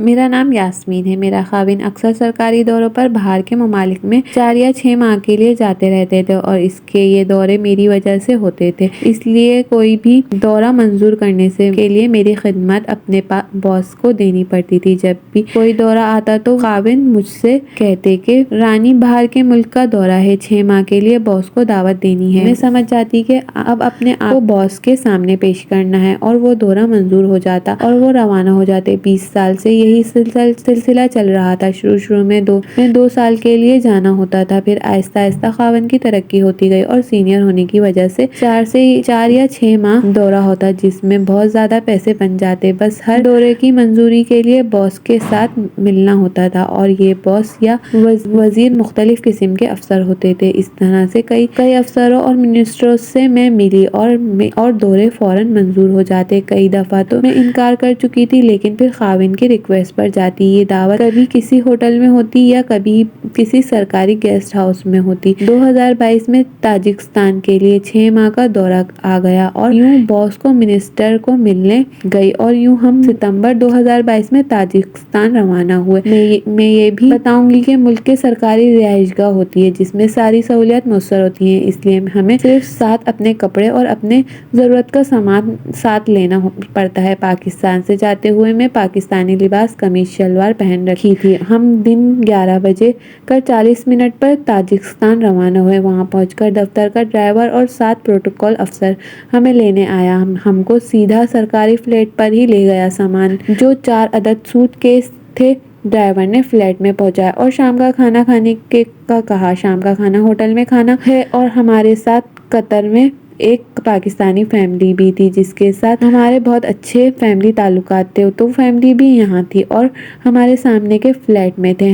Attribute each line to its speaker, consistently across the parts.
Speaker 1: میرا نام یاسمین ہے۔ میرا خاوند اکثر سرکاری دوروں پر باہر کے ممالک میں 4 یا 6 ماہ کے لیے جاتے رہتے تھے اور اس کے یہ دورے میری وجہ سے ہوتے تھے، اس لیے کوئی بھی دورہ منظور کرنے کے لیے میری خدمات اپنے باس کو دینی پڑتی تھی۔ جب بھی کوئی دورہ آتا تو خاوند مجھ سے کہتے کہ رانی باہر کے ملک کا دورہ ہے، 6 ماہ کے لیے باس کو دعوت دینی ہے۔ میں سمجھ جاتی کہ اب اپنے آپ کو باس کے سامنے پیش کرنا ہے اور وہ دورہ منظور ہو جاتا اور وہ روانہ ہو جاتے۔ 20 سال سے یہی سلسلہ چل رہا تھا۔ شروع میں 2 سال کے لیے جانا ہوتا تھا، پھر آہستہ آہستہ خاوند کی ترقی ہوتی گئی اور سینئر ہونے کی وجہ سے 4 یا 6 ماہ دورہ ہوتا، جس میں بہت زیادہ پیسے بن جاتے۔ بس ہر دورے کی منظوری کے لیے باس کے ساتھ ملنا ہوتا تھا اور یہ باس یا وزیر مختلف قسم کے افسر ہوتے تھے۔ اس طرح سے کئی افسروں اور منسٹروں سے میں ملی اور دورے فوراً منظور ہو جاتے۔ کئی دفعہ تو میں انکار کر چکی تھی، لیکن پھر خاوند کی ریکویسٹ پر جاتی۔ یہ دعوت کبھی کسی ہوٹل میں ہوتی یا کبھی کسی سرکاری گیسٹ ہاؤس میں ہوتی۔ 2022 میں تاجکستان کے لیے 6 ماہ کا دورہ آ گیا اور یوں باس کو منسٹر کو ملنے گئی اور یوں ہم ستمبر 2022 میں تاجکستان روانہ ہوئے۔ میں یہ بھی بتاؤں گی کہ ملک کے سرکاری رہائش گاہ ہوتی ہے جس میں ساری سہولیات میسر ہوتی ہیں، اس لیے ہمیں صرف ساتھ اپنے کپڑے اور اپنے ضرورت کا سامان ساتھ لینا پڑتا ہے۔ پاکستان سے جاتے ہوئے میں پاکستانی لباس قمیض شلوار پہن رکھی تھی۔ ہم دن 11:40 پر تاجکستان روانہ ہوئے۔ وہاں پہنچ کر دفتر کا ڈرائیور اور 7 پروٹوکول افسر ہمیں لینے آیا۔ ہم کو سیدھا سرکاری فلیٹ پر ہی لے گیا۔ سامان جو 4 عدد سوٹ کیس تھے ڈرائیور نے فلیٹ میں پہنچایا اور شام کا کھانا کھانے کا کہا۔ شام کا کھانا ہوٹل میں کھانا ہے اور ہمارے ساتھ قطر میں ایک پاکستانی فیملی بھی تھی جس کے ساتھ ہمارے بہت اچھے فیملی تعلقات تھے، تو فیملی بھی یہاں تھی اور ہمارے سامنے کے فلیٹ میں تھے۔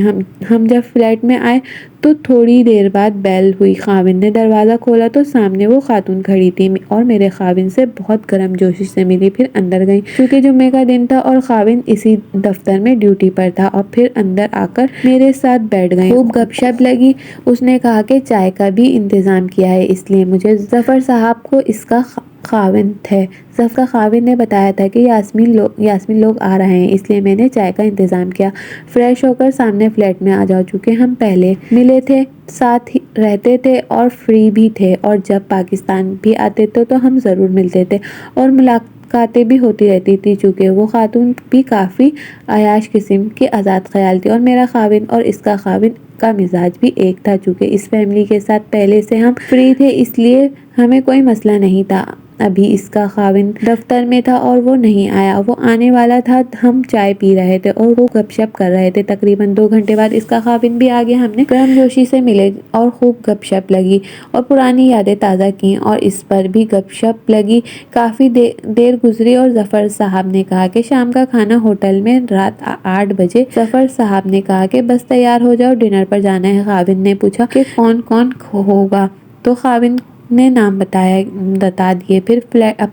Speaker 1: ہم جب فلیٹ میں آئے تو تھوڑی دیر بعد بیل ہوئی۔ خاوند نے دروازہ کھولا تو سامنے وہ خاتون کھڑی تھی اور میرے خاوند سے بہت گرم جوشی سے ملی، پھر اندر گئی کیونکہ جمعے کا دن تھا اور خاوند اسی دفتر میں ڈیوٹی پر تھا، اور پھر اندر آ کر میرے ساتھ بیٹھ گئی۔ خوب گپ شپ لگی۔ اس نے کہا کہ چائے کا بھی انتظام کیا ہے، اس لیے مجھے ظفر صاحب کو اس کا خاوند ہے۔ ظفر کا خاوند نے بتایا تھا کہ یاسمین لوگ آ رہے ہیں، اس لیے میں نے چائے کا انتظام کیا۔ فریش ہو کر سامنے فلیٹ میں آ جاؤ، چونکہ ہم پہلے ملے تھے، ساتھ ہی رہتے تھے اور فری بھی تھے، اور جب پاکستان بھی آتے تھے تو ہم ضرور ملتے تھے اور ملاقاتیں بھی ہوتی رہتی تھی۔ چونکہ وہ خاتون بھی کافی عیاش قسم کی آزاد خیال تھی اور میرا خاوند اور اس کا خاوند کا مزاج بھی ایک تھا۔ چونکہ اس فیملی کے ساتھ پہلے سے ہم فری تھے، اس لیے ہمیں کوئی مسئلہ نہیں تھا۔ ابھی اس کا خاوند دفتر میں تھا اور وہ نہیں آیا، وہ آنے والا تھا۔ ہم چائے پی رہے تھے اور وہ گپ شپ کر رہے تھے۔ تقریباً 2 گھنٹے بعد اس کا خاوند بھی آ گیا۔ ہم نے گرم جوشی سے ملے اور خوب گپ شپ لگی اور پرانی یادیں تازہ کی اور اس پر بھی گپ شپ لگی۔ کافی دیر گزری اور ظفر صاحب نے کہا کہ شام کا کھانا ہوٹل میں رات 8 بجے۔ ظفر صاحب نے کہا کہ بس تیار ہو جاؤ، ڈنر پر جانا ہے۔ خاوند نے پوچھا کہ کون کون ہوگا، تو خاوند نے نام بتا دیے۔ پھر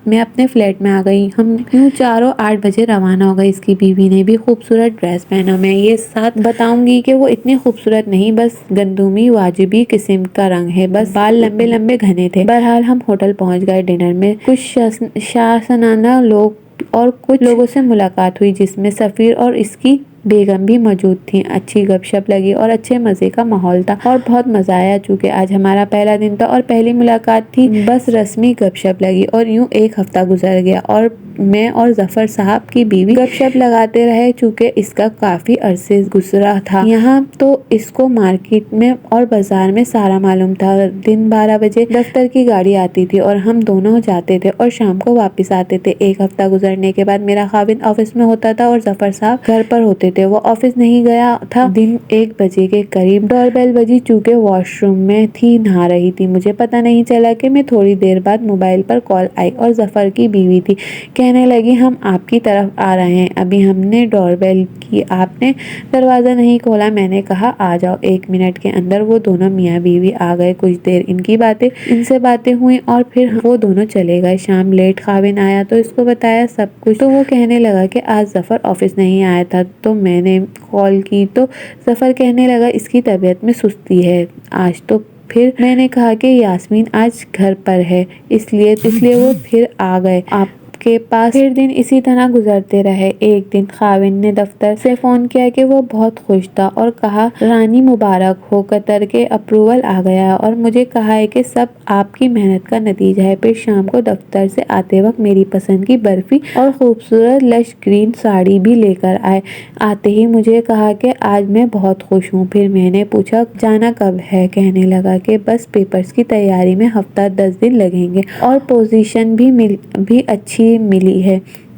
Speaker 1: میں اپنے فلیٹ میں آ گئی۔ ہم یوں چاروں 8 بجے روانہ ہو گئے۔ اس کی بیوی نے بھی خوبصورت ڈریس پہنا۔ میں یہ ساتھ بتاؤں گی کہ وہ اتنی خوبصورت نہیں، بس گندمی واجبی قسم کا رنگ ہے، بس بال لمبے لمبے گھنے تھے۔ بہرحال ہم ہوٹل پہنچ گئے۔ ڈنر میں کچھ شائستانہ لوگ اور کچھ لوگوں سے ملاقات ہوئی، جس میں سفیر اور اس کی بیگم بھی موجود تھیں۔ اچھی گپ شپ لگی اور اچھے مزے کا ماحول تھا اور بہت مزہ آیا۔ چونکہ آج ہمارا پہلا دن تھا اور پہلی ملاقات تھی، بس رسمی گپ شپ لگی اور یوں 1 ہفتہ گزر گیا اور میں اور ظفر صاحب کی بیوی گپ شپ لگاتے رہے۔ چونکہ اس کا کافی عرصے گزرا تھا یہاں، تو اس کو مارکیٹ میں اور بازار میں سارا معلوم تھا۔ دن 12 بجے دفتر کی گاڑی آتی تھی اور ہم دونوں جاتے تھے اور شام کو واپس آتے تھے۔ 1 ہفتہ گزرنے کے بعد میرا خاوند آفس میں ہوتا تھا اور ظفر صاحب گھر پر ہوتے تھے۔ وہ آفس نہیں گیا تھا۔ دن 1 بجے کے قریب ڈور بیل بجی۔ چونکہ واش روم میں تھی، نہا رہی تھی، مجھے پتہ نہیں چلا کہ میں تھوڑی دیر بعد موبائل پر کال آئی اور ظفر کی بیوی تھی۔ کہنے لگی ہم آپ کی طرف آ رہے ہیں، ابھی ہم نے ڈور بیل کی، آپ نے دروازہ نہیں کھولا۔ میں نے کہا آ جاؤ۔ 1 منٹ کے اندر وہ دونوں میاں بیوی آ گئے۔ کچھ دیر ان سے باتیں ہوئیں اور پھر وہ دونوں چلے گئے۔ شام لیٹ خاوند آیا تو اس کو بتایا سب کچھ، تو وہ کہنے لگا کہ آج ظفر آفس نہیں آیا تھا، تو میں نے کال کی تو ظفر کہنے لگا اس کی طبیعت میں سستی ہے آج۔ تو پھر میں نے کہا کہ یاسمین آج گھر پر ہے، اس لیے وہ پھر آ گئے۔ آپ کے پاس پھر دن اسی طرح گزرتے رہے۔ ایک دن خاوند نے دفتر سے فون کیا کہ وہ بہت خوش تھا اور کہا رانی مبارک ہو، قطر کے اپروول آ گیا اور مجھے کہا ہے کہ سب آپ کی محنت کا نتیجہ ہے۔ پھر شام کو دفتر سے آتے وقت میری پسند کی برفی اور خوبصورت لش گرین ساڑی بھی لے کر آئے۔ آتے ہی مجھے کہا کہ آج میں بہت خوش ہوں۔ پھر میں نے پوچھا جانا کب ہے؟ کہنے لگا کہ بس پیپرز کی تیاری میں ہفتہ 10 دن لگیں گے اور پوزیشن بھی اچھی ملی ہے،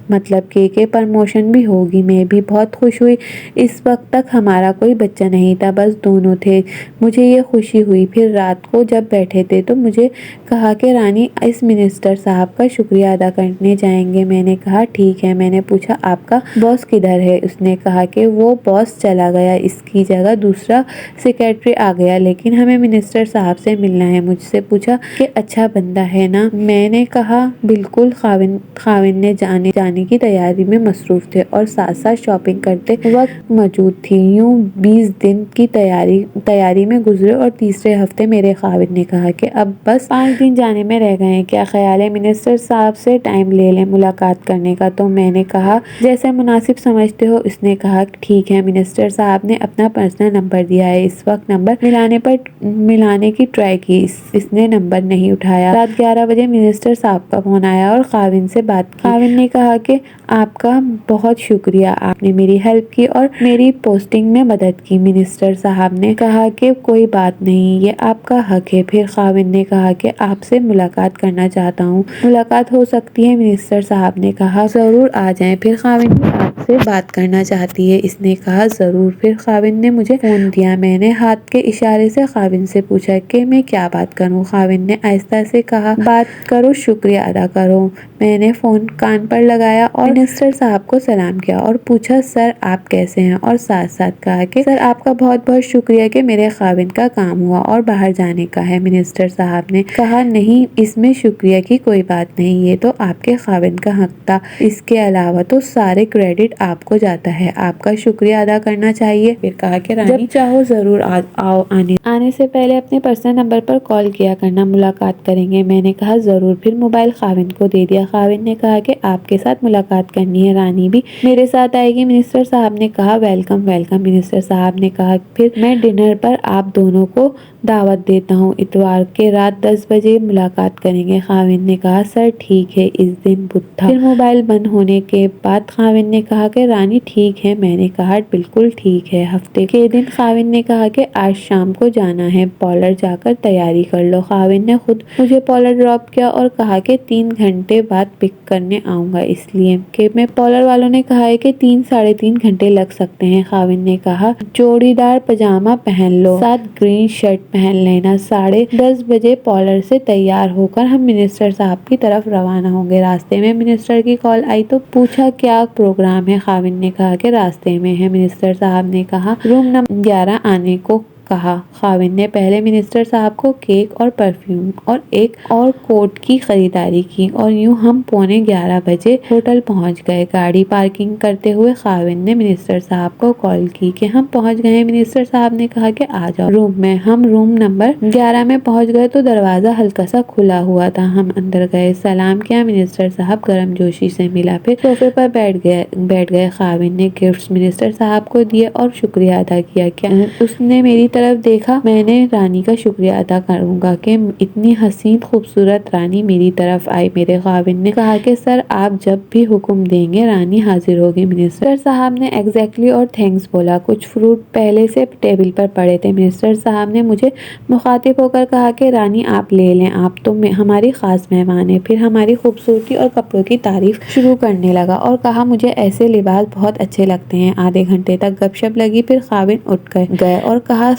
Speaker 1: مطلب کہ پروموشن بھی ہوگی۔ میں بھی بہت خوش ہوئی۔ اس وقت تک ہمارا کوئی بچہ نہیں تھا، بس دونوں تھے۔ مجھے یہ خوشی ہوئی۔ پھر رات کو جب بیٹھے تھے تو مجھے کہا کہ رانی اس منسٹر صاحب کا شکریہ ادا کرنے جائیں گے۔ میں نے کہا ٹھیک ہے۔ میں نے پوچھا آپ کا باس کدھر ہے؟ اس نے کہا کہ وہ باس چلا گیا، اس کی جگہ دوسرا سیکریٹری آ گیا، لیکن ہمیں منسٹر صاحب سے ملنا ہے۔ مجھ سے پوچھا کہ اچھا بندہ ہے نا؟ میں نے کہا بالکل۔ خاوند نے جانے کی تیاری میں مصروف تھے اور ساتھ ساتھ شاپنگ کرتے وقت موجود تھی۔ یوں 20 دن کی تیاری میں گزرے اور تیسرے ہفتے میرے خاوند نے کہا کہ اب بس 5 دن جانے میں رہ گئے ہیں، کیا خیال ہے منسٹر صاحب سے ٹائم لے لیں ملاقات کرنے کا؟ تو میں نے کہا جیسے مناسب سمجھتے ہو۔ اس نے کہا ٹھیک ہے۔ منسٹر صاحب نے اپنا پرسنل نمبر دیا ہے، اس وقت نمبر ملانے کی ٹرائی کی، اس نے نمبر نہیں اٹھایا۔ رات 11 بجے منسٹر صاحب کا فون آیا اور خاوند سے بات کی۔ خاوند نے کہا کہ آپ کا بہت شکریہ، آپ نے میری ہیلپ کی اور میری پوسٹنگ میں مدد کی۔ منسٹر صاحب نے کہا کہ کوئی بات نہیں، یہ آپ کا حق ہے۔ پھر خاوند نے کہا کہ آپ سے ملاقات کرنا چاہتا ہوں، ملاقات ہو سکتی ہے؟ منسٹر صاحب نے کہا ضرور آ جائیں۔ پھر خاوند بھی آپ سے بات کرنا چاہتی ہے؟ اس نے کہا ضرور۔ پھر خاوند نے مجھے فون دیا۔ میں نے ہاتھ کے اشارے سے خاوند سے پوچھا کہ میں کیا بات کروں؟ خاوند نے آہستہ سے کہا بات کرو، شکریہ ادا کرو۔ میں نے فون کان پر لگایا اور منسٹر صاحب کو سلام کیا اور پوچھا سر آپ کیسے ہیں، اور ساتھ ساتھ کہا کہ سر آپ کا بہت بہت شکریہ کہ میرے خاوند کا کام ہوا اور باہر جانے کا ہے۔ منسٹر صاحب نے کہا نہیں، اس میں شکریہ کی کوئی بات نہیں، یہ تو آپ کے خاوند کا حق تھا، اس کے علاوہ تو سارے کریڈٹ آپ کو جاتا ہے، آپ کا شکریہ ادا کرنا چاہیے۔ پھر کہا کہ رانی جب چاہو ضرور آؤ، آنے سے پہلے اپنے پرسنل نمبر پر کال کیا کرنا، ملاقات کریں گے۔ میں نے کہا ضرور۔ پھر موبائل خاوند کو دے دیا۔ خاوند نے کہا کہ آپ کے ساتھ ملاقات کرنی ہے، رانی بھی میرے ساتھ آئے گی۔ منسٹر صاحب نے کہا ویلکم ویلکم۔ منسٹر صاحب نے کہا پھر میں ڈنر پر آپ دونوں کو دعوت دیتا ہوں، اتوار کے رات 10 بجے ملاقات کریں گے۔ خاوند نے کہا سر ٹھیک ہے۔ اس دن بدھ تھا۔ پھر موبائل بند ہونے کے بعد خاوند نے کہا کہ رانی ٹھیک ہے؟ میں نے کہا بالکل ٹھیک ہے۔ ہفتے کے دن خاوند نے کہا کہ آج شام کو جانا ہے، پارلر جا کر تیاری کر لو۔ خاوند نے خود مجھے پارلر ڈراپ کیا اور کہا کہ 3 گھنٹے بعد پک کرنے آؤں گا، اس لیے کہ میں پارلر والوں نے کہا ہے کہ 3 ساڑھے 3 گھنٹے لگ سکتے ہیں۔ خاوند نے کہا چوڑی دار پاجامہ پہن لو، ساتھ گرین شرٹ پہن لینا۔ 10:30 بجے پارلر سے تیار ہو کر ہم منسٹر صاحب کی طرف روانہ ہوں گے۔ راستے میں منسٹر کی کال آئی تو پوچھا کیا پروگرام ہے؟ خاوند نے کہا کہ راستے میں ہے۔ منسٹر صاحب نے کہا روم نمبر 11 آنے کو کہا۔ خاوند نے پہلے منسٹر صاحب کو کیک اور پرفیوم اور ایک اور کوٹ کی خریداری کی اور یوں ہم 10:45 بجے ہوٹل پہنچ گئے۔ گاڑی پارکنگ کرتے ہوئے خاوند نے منسٹر صاحب کو کال کی کہ ہم پہنچ گئے ہیں۔ منسٹر صاحب نے کہا کہ آ جاؤ روم میں۔ ہم روم نمبر 11 میں پہنچ گئے تو دروازہ ہلکا سا کھلا ہوا تھا۔ ہم اندر گئے، سلام کیا، منسٹر صاحب گرم جوشی سے ملا، پھر صوفے پر بیٹھ گئے۔ خاوند نے گفٹس منسٹر صاحب کو دیے اور شکریہ ادا کیا۔ کیا اس نے میری طرف دیکھا؟ میں نے رانی کا شکریہ ادا کروں گا کہ اتنی حسین خوبصورت رانی میری طرف آئی۔ میرے خاوند نے کہا کہ سر آپ جب بھی حکم دیں گے رانی حاضر ہوگی۔ منسٹر صاحب نے ایگزیکٹلی اور تھینکس بولا۔ کچھ فروٹ پہلے سے ٹیبل پر پڑے تھے۔ منسٹر صاحب نے مجھے مخاطب ہو کر کہا کہ رانی آپ لے لیں، آپ تو ہماری خاص مہمان ہیں۔ پھر ہماری خوبصورتی اور کپڑوں کی تعریف شروع کرنے لگا اور کہا مجھے ایسے لباس بہت اچھے لگتے ہیں۔ آدھے گھنٹے تک گپ شپ لگی، پھر خاوند اٹھ گئے اور کہا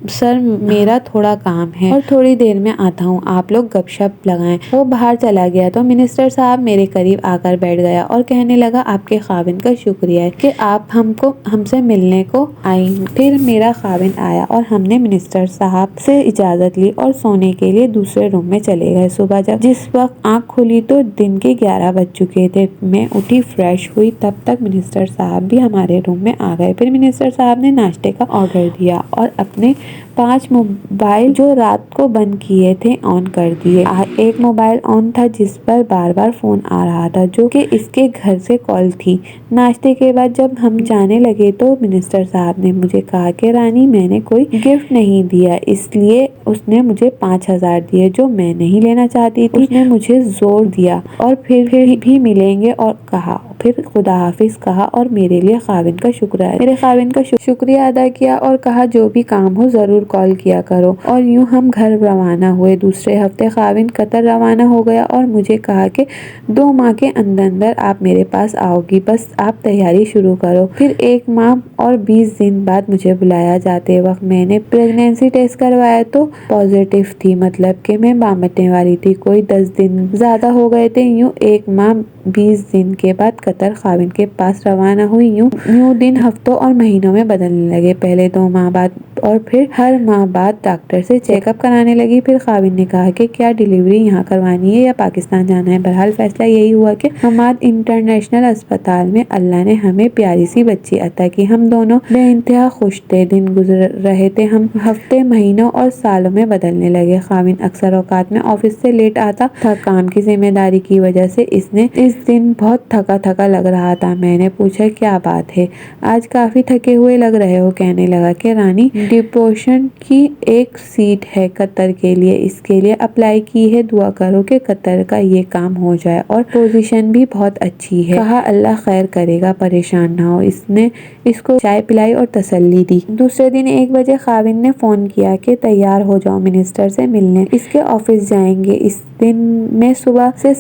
Speaker 1: سر میرا تھوڑا کام ہے اور تھوڑی دیر میں آتا ہوں، آپ لوگ گپ شپ لگائیں۔ وہ باہر چلا گیا تو منسٹر صاحب میرے قریب آ کر بیٹھ گیا اور کہنے لگا آپ کے خاوند کا شکریہ ہے کہ آپ ہم سے ملنے کو آئی۔ پھر میرا خاوند آیا اور ہم نے منسٹر صاحب سے اجازت لی اور سونے کے لیے دوسرے روم میں چلے گئے۔ صبح جس وقت آنکھ کھلی تو دن کے 11 بج چکے تھے۔ میں اٹھی، فریش ہوئی، تب تک منسٹر صاحب بھی ہمارے روم میں آ گئے۔ پھر منسٹر صاحب نے ناشتے کا آرڈر دیا اور اور اپنے 5 موبائل جو رات کو بند کیے تھے آن کر دیے۔ ایک موبائل آن تھا جس پر بار بار فون آ رہا تھا جو کہ اس کے گھر سے کال تھی۔ ناشتے کے بعد جب ہم جانے لگے تو منسٹر صاحب نے مجھے کہا کہ رانی میں نے کوئی گفٹ نہیں دیا اس لیے اس نے مجھے 5000 دیے جو میں نہیں لینا چاہتی تھی۔ اس نے مجھے زور دیا اور پھر بھی ملیں گے اور کہا، پھر خدا حافظ کہا اور میرے خاوند کا شکریہ ادا کیا اور کہا جو بھی کام ہو ضرور کال کیا کرو، اور یوں ہم گھر روانہ ہوئے۔ دوسرے ہفتے خاوند قطر روانہ ہو گیا اور مجھے کہا کہ 2 ماہ کے اندر آپ میرے پاس آؤ گی، بس آپ تیاری شروع کرو۔ پھر 1 ماہ اور 20 دن بعد مجھے بلایا۔ جاتے وقت میں نے پریگنینسی ٹیسٹ کروایا تو پازیٹیو تھی، مطلب کہ میں بامنے والی تھی۔ کوئی 10 دن زیادہ ہو گئے تھے۔ یوں 1 ماہ 20 دن کے بعد قطر خاوند کے پاس روانہ ہوئی۔ یوں دن ہفتوں اور مہینوں میں بدلنے لگے۔ پہلے 2 ماہ بعد اور پھر ہر ماہ بعد ڈاکٹر سے چیک اپ کرانے لگی۔ پھر خاوند نے کہا کہ کیا ڈیلیوری یہاں کروانی ہے یا پاکستان جانا ہے۔ بہرحال فیصلہ یہی ہوا کہ حماد انٹرنیشنل اسپتال میں اللہ نے ہمیں پیاری سی بچی عطا کی۔ ہم دونوں بے انتہا خوش تھے۔ دن گزر رہے تھے، ہم ہفتے، مہینوں اور سالوں میں بدلنے لگے۔ خاوند اکثر اوقات میں آفس سے لیٹ آتا تھا، کام کی ذمہ داری کی وجہ سے اس دن بہت تھکا لگ رہا تھا۔ میں نے پوچھا کیا بات ہے، آج کافی تھکے ہوئے لگ رہے ہو۔ کہنے لگا کہ رانی ڈپورٹیشن کی ایک سیٹ ہے قطر کے لیے، اس کے لیے اپلائی کی ہے، دعا کرو کہ قطر کا یہ کام ہو جائے اور پوزیشن بھی بہت اچھی ہے۔ کہا اللہ خیر کرے گا، پریشان نہ ہو۔ اس نے اس کو چائے پلائی اور تسلی دی۔ دوسرے دن 1 بجے خاوند نے فون کیا کہ تیار ہو جاؤ، منسٹر سے ملنے اس کے آفس جائیں گے۔ اس دن میں صبح سے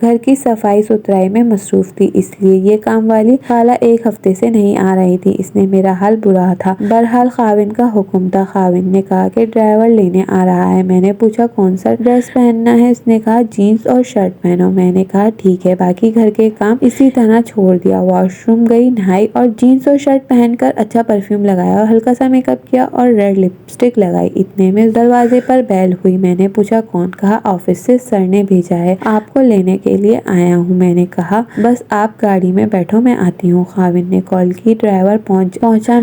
Speaker 1: گھر کی صفائی ستھرائی میں مصروف تھی، اس لیے یہ کام والی خالہ 1 ہفتے سے نہیں آ رہی تھی۔ اس نے میرا حال برا تھا۔ بہرحال خاوند کا حکم تھا۔ خاوند نے کہا کہ ڈرائیور لینے آ رہا ہے۔ میں نے پوچھا کون سا ڈریس پہننا ہے۔ اس نے کہا جینس اور شرٹ پہنو۔ میں نے کہا ٹھیک ہے، باقی گھر کے کام اسی طرح چھوڑ دیا۔ واش روم گئی، نہائی اور جینس اور شرٹ پہن کر اچھا پرفیوم لگایا اور ہلکا سا میک اپ کیا اور ریڈ لپسٹک لگائی۔ اتنے میں دروازے پر بیل ہوئی۔ میں نے پوچھا کون؟ کہا آفس سے سر نے بھیجا ہے، آپ کو لینے کے لیے آیا ہوں۔ میں نے کہا بس آپ گاڑی میں بیٹھو، میں آتی ہوں۔ خاوند نے کال کی، ڈرائیور پہنچا۔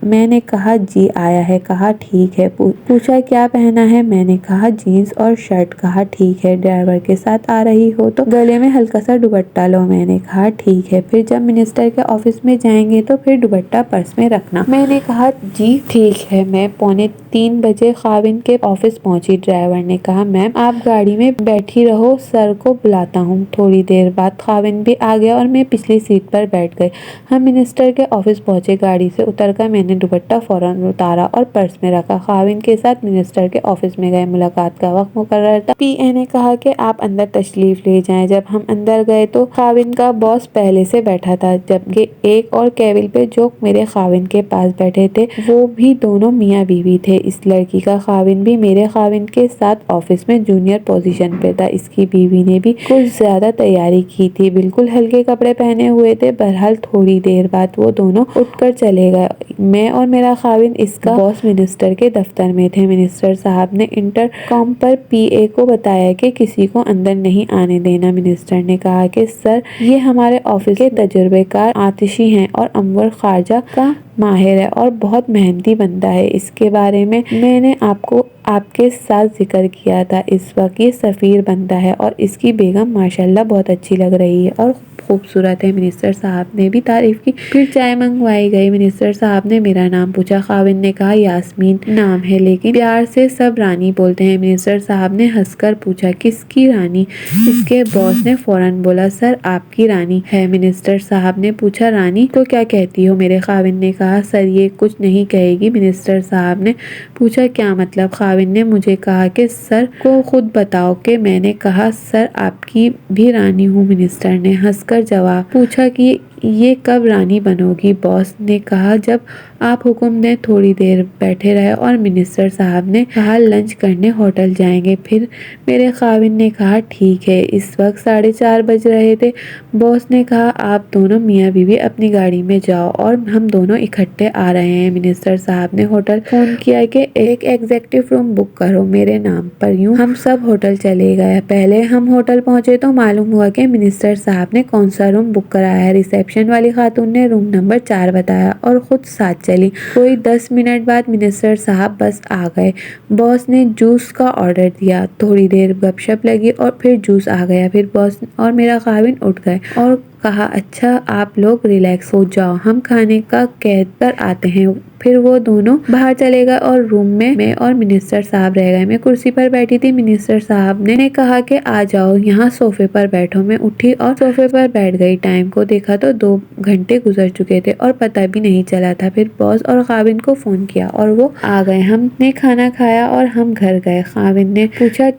Speaker 1: میں نے کہا جی آیا ہے۔ کہا ٹھیک ہے۔ پوچھا کیا پہنا ہے؟ میں نے کہا جینس اور شرٹ۔ کہا ٹھیک ہے، ڈرائیور کے ساتھ آ رہی ہو تو گلے میں ہلکا سا دوپٹہ لو۔ میں نے کہا ٹھیک ہے، پھر جب منسٹر کے آفس میں جائیں گے تو پھر دوپٹہ پرس میں رکھنا۔ میں نے کہا جی ٹھیک ہے۔ میں 2:45 بجے خاوند کے آفس پہنچی۔ ڈرائیور نے کہا میم آپ گاڑی میں بیٹھی رہو، سر کو بلاتا ہوں۔ تھوڑی دیر بعد خاوند بھی آ گیا اور میں پچھلی سیٹ پر بیٹھ گئی۔ ہم منسٹر کے آفس پہنچے۔ گاڑی سے اتر کر میں نے دوپٹہ فوراً اتارا اور پرس میں رکھا۔ خاوند کے ساتھ منسٹر کے آفس میں گئے۔ ملاقات کا وقت مقرر تھا۔ پی اے نے کہا کہ آپ اندر تشریف لے جائیں۔ جب ہم اندر گئے تو خاوند کا باس پہلے سے بیٹھا تھا، جبکہ ایک اور کیبل پہ جو میرے خاوند کے پاس بیٹھے تھے وہ بھی دونوں میاں بیوی تھے۔ اس لڑکی کا خاوند بھی میرے خاوند کے ساتھ آفس میں جونیئر پوزیشن پہ تھا۔ اس کی بیوی نے بھی کچھ زیادہ تیاری کی تھی، بالکل ہلکے کپڑے پہنے ہوئے تھے۔ بہرحال تھوڑی دیر بعد وہ دونوں اٹھ کر چلے گئے۔ میں اور میرا خاوند، اس کا باس منسٹر کے دفتر میں تھے۔ منسٹر صاحب نے انٹر کام پر پی اے کو بتایا کہ کسی کو اندر نہیں آنے دینا۔ منسٹر نے کہا کہ سر یہ ہمارے آفس کے تجربے کار آتشی ہیں اور انور خارجہ کا ماہر ہے اور بہت محنتی بندہ ہے۔ اس کے بارے میں نے آپ کے ساتھ ذکر کیا تھا۔ اس وقت یہ سفیر بنتا ہے اور اس کی بیگم ماشاءاللہ بہت اچھی لگ رہی ہے اور خوبصورت ہے۔ منسٹر صاحب نے بھی تعریف کی۔ پھر چائے منگوائی گئی۔ منسٹر صاحب نے میرا نام پوچھا۔ خاوند نے کہا یاسمین نام ہے لیکن پیار سے سب رانی بولتے ہیں۔ منسٹر صاحب نے ہنس کر پوچھا کس کی رانی؟ اس کے باس نے فوراً بولا سر آپ کی رانی ہے۔ منسٹر صاحب نے پوچھا رانی تو کیا کہتی ہو؟ میرے خاوند نے کہا سر یہ کچھ نہیں کہے گی۔ منسٹر صاحب نے پوچھا کیا مطلب؟ خاوند نے مجھے کہا کہ سر کو خود بتاؤ کہ میں نے کہا سر آپ کی بھی رانی ہوں۔ منسٹر نے ہنس کر جواب پوچھا کہ یہ کب رانی بنو گی؟ باس نے کہا جب آپ حکم دیں۔ تھوڑی دیر بیٹھے رہے اور منسٹر صاحب نے کہا لنچ کرنے ہوٹل جائیں گے۔ پھر میرے خاوند نے کہا ٹھیک ہے۔ اس وقت 4:30 بج رہے تھے۔ باس نے کہا آپ دونوں میاں بیوی اپنی گاڑی میں جاؤ اور ہم دونوں اکٹھے آ رہے ہیں۔ منسٹر صاحب نے ہوٹل فون کیا کہ ایک ایگزیکٹو روم بک کرو میرے نام پر۔ یوں ہم سب ہوٹل چلے گئے۔ پہلے ہم ہوٹل پہنچے تو معلوم ہوا کہ منسٹر صاحب نے کون سا روم بک کرایا ہے۔ ریسیپشن ریسیپشن والی خاتون نے روم نمبر 4 بتایا اور خود ساتھ چلی۔ کوئی 10 منٹ بعد منسٹر صاحب بس آ گئے۔ باس نے جوس کا آرڈر دیا، تھوڑی دیر گپ شپ لگی اور پھر جوس آ گیا۔ پھر باس اور میرا خاوند اٹھ گئے اور کہا اچھا آپ لوگ ریلیکس ہو جاؤ، ہم کھانے کا کہہ کر آتے ہیں۔ پھر وہ دونوں باہر چلے گئے اور روم میں اور منسٹر صاحب رہ گئے۔ میں کرسی پر بیٹھی تھی، منسٹر صاحب نے کہا کہ آ جاؤ یہاں صوفے پر بیٹھو۔ میں اٹھی اور صوفے پر بیٹھ گئی۔ ٹائم کو دیکھا تو 2 گھنٹے گزر چکے تھے اور پتہ بھی نہیں چلا تھا۔ پھر باس اور خاوند کو فون کیا اور وہ آ گئے۔ ہم نے کھانا کھایا اور ہم گھر گئے۔ خاوند نے پوچھا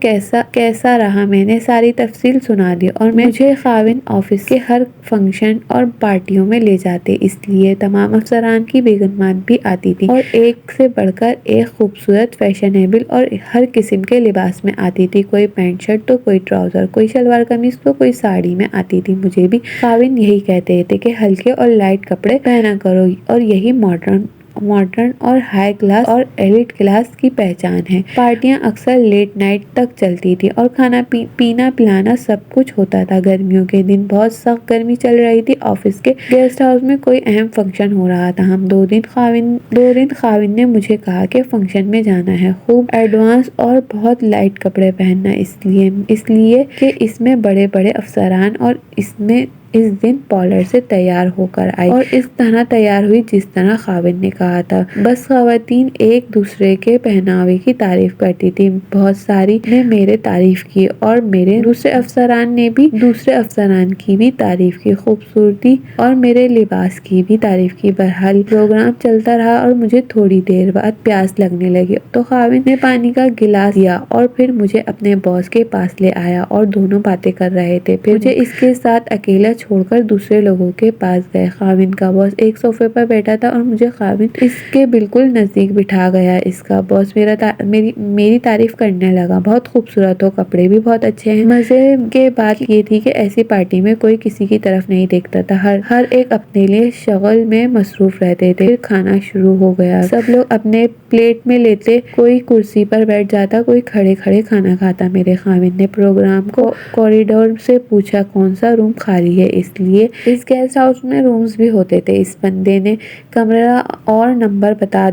Speaker 1: کیسا رہا، میں نے ساری تفصیل سنا دی اور مجھے خاوند آفس کے ہر فنکشن اور پارٹیوں میں لے جاتے، اس لیے تمام افسران کی بیگمات بھی آتی تھی اور ایک سے بڑھ کر ایک خوبصورت، فیشنیبل اور ہر قسم کے لباس میں آتی تھی، کوئی پینٹ شرٹ تو کوئی ٹراؤزر، کوئی شلوار قمیص تو کوئی ساڑی میں آتی تھی۔ مجھے بھی خاوند یہی کہتے تھے کہ ہلکے اور لائٹ کپڑے پہنا کرو اور یہی ماڈرن اور ہائی کلاس اور ایلیٹ کلاس کی پہچان ہے۔ پارٹیاں اکثر لیٹ نائٹ تک چلتی تھی اور کھانا پینا پلانا سب کچھ ہوتا تھا۔ گرمیوں کے دن بہت سخت گرمی چل رہی تھی، آفس کے گیسٹ ہاؤس میں کوئی اہم فنکشن ہو رہا تھا۔ ہم دو دن خاوند نے مجھے کہا کہ فنکشن میں جانا ہے، خوب ایڈوانس اور بہت لائٹ کپڑے پہننا، اس لیے کہ اس میں بڑے بڑے افسران اور اس دن پارلر سے تیار ہو کر آئی اور اس طرح تیار ہوئی جس طرح خاوند نے کہا تھا۔ بس خواتین ایک دوسرے کے پہناوے کی تعریف کرتی تھی، بہت ساری نے میرے تعریف کی اور میرے دوسرے افسران نے بھی دوسرے افسران کی بھی تعریف کی، خوبصورتی اور میرے لباس کی بھی تعریف کی۔ بہرحال پروگرام چلتا رہا اور مجھے تھوڑی دیر بعد پیاس لگنے لگی تو خاوند نے پانی کا گلاس دیا اور پھر مجھے اپنے باس کے پاس لے آیا اور دونوں باتیں کر رہے تھے۔ پھر مجھے اس کے ساتھ اکیلا چھوڑ کر دوسرے لوگوں کے پاس گئے۔ خاوند کا باس ایک صوفے پر بیٹھا تھا اور مجھے خاوند اس کے بالکل نزدیک بٹھا گیا۔ اس کا باس میری تعریف کرنے لگا، بہت خوبصورت ہو، کپڑے بھی بہت اچھے ہیں۔ مزے کی بات یہ تھی کہ ایسی پارٹی میں کوئی کسی کی طرف نہیں دیکھتا تھا، ہر ایک اپنے لیے شغل میں مصروف رہتے تھے۔ پھر کھانا شروع ہو گیا، سب لوگ اپنے پلیٹ میں لیتے، کوئی کرسی پر بیٹھ جاتا، کوئی کھڑے کھڑے کھانا کھاتا۔ میرے خاوند نے پروگرام کو کوریڈور سے پوچھا کون سا روم خالی ہے، اس لیے اس گیسٹ ہاؤس میں رومز بھی ہوتے تھے۔ اس بندے نے کمرہ اور نمبر بتا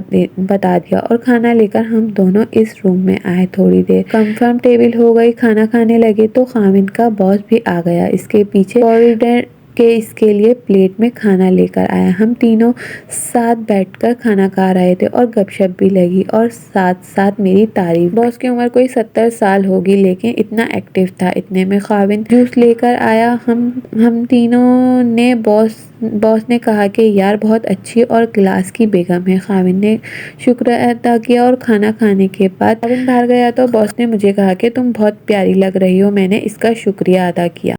Speaker 1: دیا اور کھانا لے کر ہم دونوں اس روم میں آئے۔ تھوڑی دیر کنفرم ٹیبل ہو گئی، کھانا کھانے لگے تو خاوند کا باس بھی آ گیا، اس کے پیچھے کوریڈور کہ اس کے لیے پلیٹ میں کھانا لے کر آیا۔ ہم تینوں ساتھ بیٹھ کر کھانا کھا رہے تھے اور گپ شپ بھی لگی اور ساتھ ساتھ میری تعریف۔ باس کی عمر کوئی 70 سال ہوگی لیکن اتنا ایکٹیو تھا۔ اتنے میں خاوند جوس لے کر آیا۔ ہم تینوں نے باس نے کہا کہ یار بہت اچھی اور کلاس کی بیگم ہے۔ خاوند نے شکر ادا کیا اور کھانا کھانے کے بعد خاوند باہر گیا تو باس نے مجھے کہا کہ تم بہت پیاری لگ رہی ہو۔ میں نے اس کا شکریہ ادا کیا۔